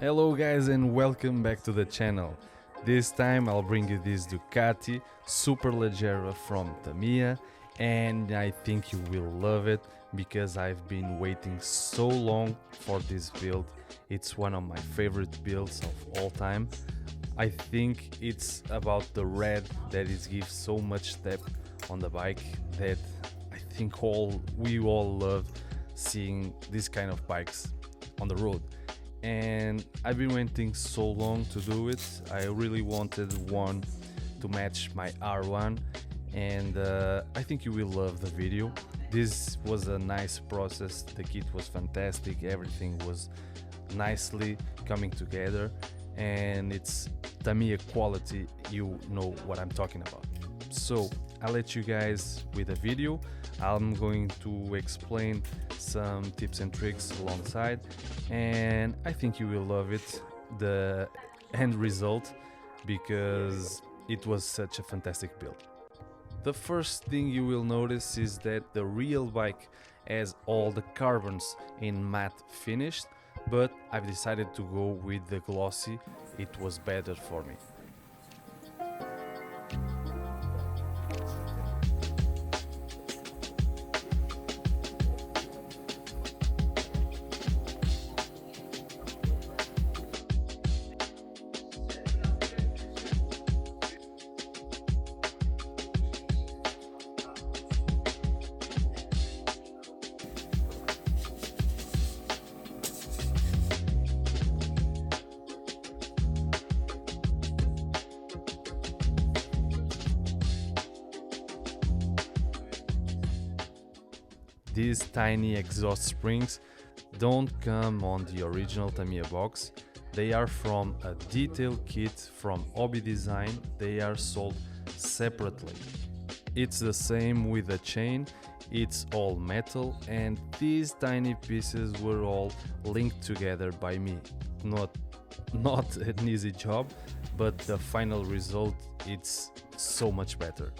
Hello guys and welcome back to the channel. This time I'll bring you this Ducati Superleggera from Tamiya, and I think you will love it because I've been waiting so long for this build. It's one of my favorite builds of all time. I think it's about the red that it gives so much depth on the bike that I think we all love seeing this kind of bikes on the road. And I've been waiting so long to do it. I really wanted one to match my R1, and I think you will love the video. This was a nice process. The kit was fantastic. Everything was nicely coming together, and it's Tamiya quality. You know what I'm talking about. So I'll let you guys with a video. I'm going to explain some tips and tricks alongside, and I think you will love it, the end result, because it was such a fantastic build. The first thing you will notice is that the real bike has all the carbons in matte finished, but I've decided to go with the glossy. It was better for me. These tiny exhaust springs don't come on the original Tamiya box. They are from a detailed kit from Hobby Design. They are sold separately. It's the same with the chain. It's all metal, and these tiny pieces were all linked together by me. Not an easy job, but the final result, it's so much better.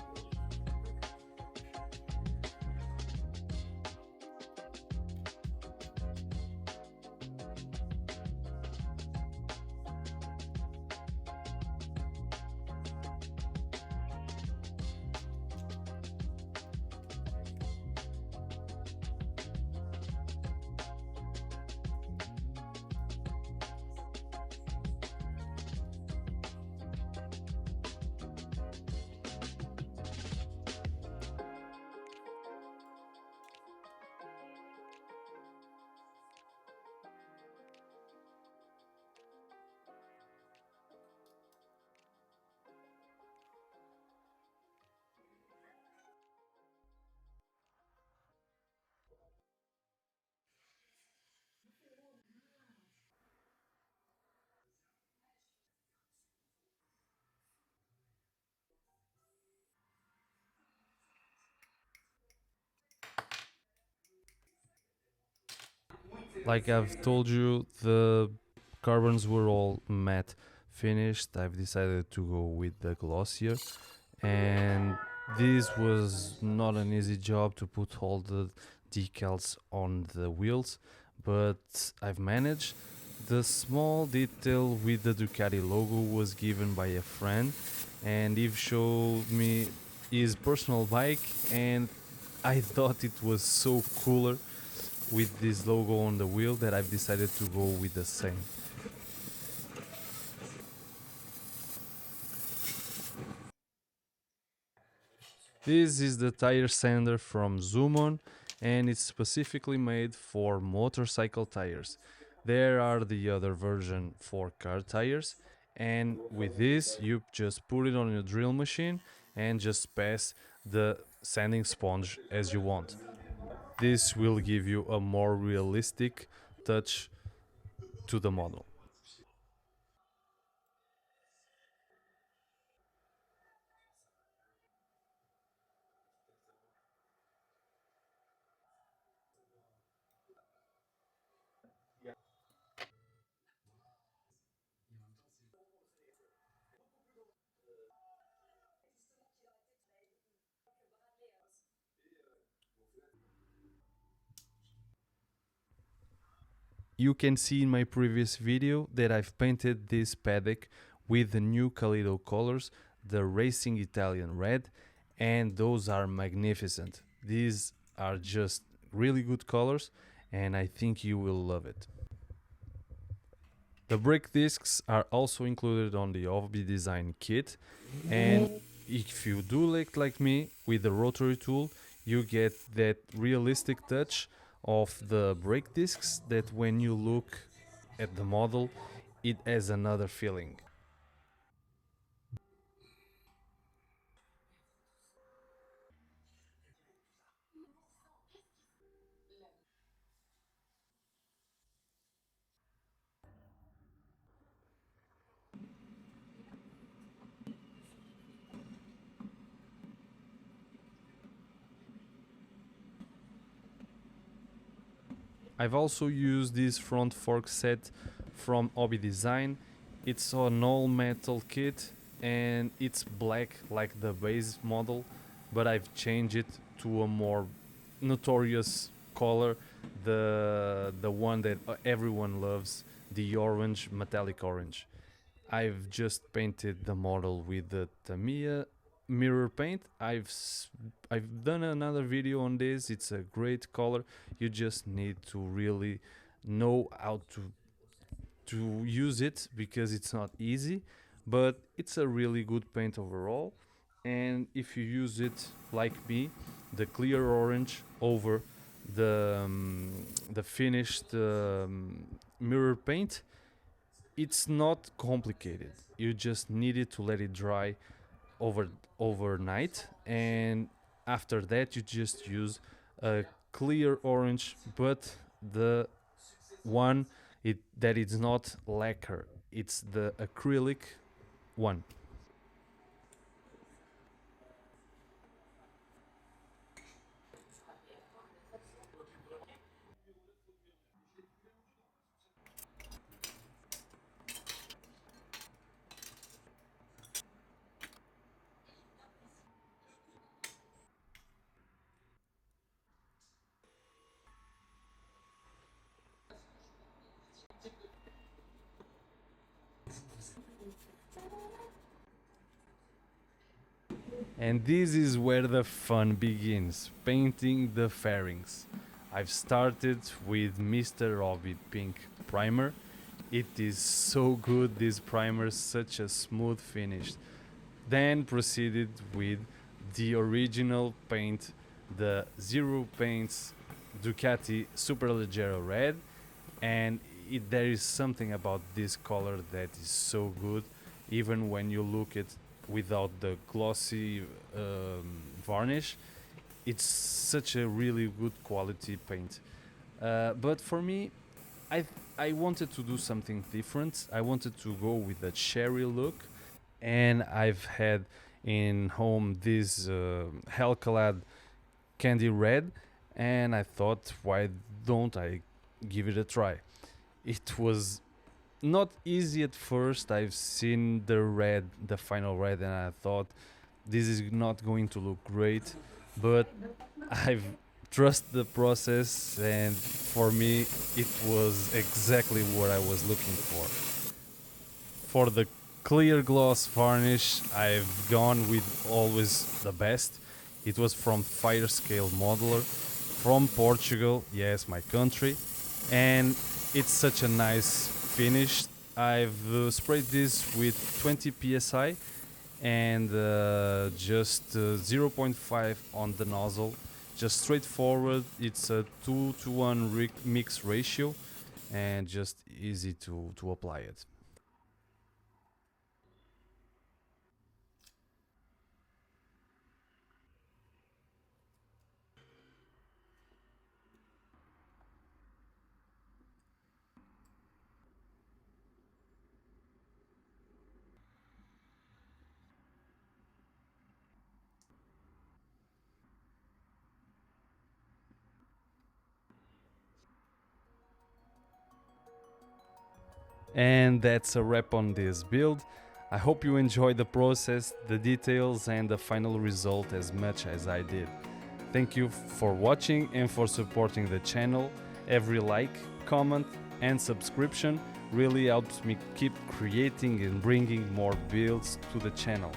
Like I've told you, the carbons were all matte finished. I've decided to go with the glossier, and this was not an easy job to put all the decals on the wheels, but I've managed. The small detail with the Ducati logo was given by a friend, and he showed me his personal bike, and I thought it was so cooler with this logo on the wheel that I've decided to go with the same. This is the tire sander from Zoomon, and it's specifically made for motorcycle tires. There are the other version for car tires, and with this you just put it on your drill machine and just pass the sanding sponge as you want. This will give you a more realistic touch to the model. You can see in my previous video that I've painted this paddock with the new Calido colors, the Racing Italian Red, and those are magnificent. These are just really good colors and I think you will love it. The brake discs are also included on the Hobby Design kit, and if you do like me with the rotary tool, you get that realistic touch of the brake discs that when you look at the model, it has another feeling. I've also used this front fork set from Hobby Design. It's an all metal kit and it's black like the base model, but I've changed it to a more notorious color, the one that everyone loves, the orange, metallic orange. I've just painted the model with the Tamiya mirror paint. I've done another video on this. It's a great color. You just need to really know how to use it because it's not easy, but it's a really good paint overall. And if you use it like me, the clear orange over the finished mirror paint, it's not complicated. You just needed to let it dry overnight, and after that you just use a clear orange, but the one that is not lacquer, it's the acrylic one. And this is where the fun begins, painting the fairings. I've started with Mr. Hobby Pink primer. It is so good, this primer, such a smooth finish. Then proceeded with the original paint, the Zero Paints Ducati Superleggera Red, and there is something about this color that is so good, even when you look at without the glossy varnish. It's such a really good quality paint. But for me, I I wanted to do something different. I wanted to go with a cherry look, and I've had in home this Hellclad candy red, and I thought, why don't I give it a try? It was not easy at first. I've seen the red, the final red, and I thought this is not going to look great, but I've trust the process, and for me it was exactly what I was looking for. For the clear gloss varnish, I've gone with always the best. It was from Firescale Modeler from Portugal, yes, my country, and it's such a nice finish. I've sprayed this with 20 psi and just 0.5 on the nozzle, just straightforward. It's a 2-to-1 mix ratio and just easy to apply it. And that's a wrap on this build. I hope you enjoyed the process, the details and the final result as much as I did. Thank you for watching and for supporting the channel. Every like, comment and subscription really helps me keep creating and bringing more builds to the channel.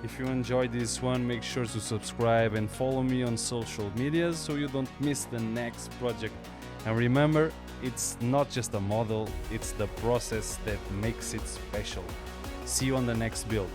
If you enjoyed this one, make sure to subscribe and follow me on social medias so you don't miss the next project. And remember, it's not just a model, it's the process that makes it special. See you on the next build.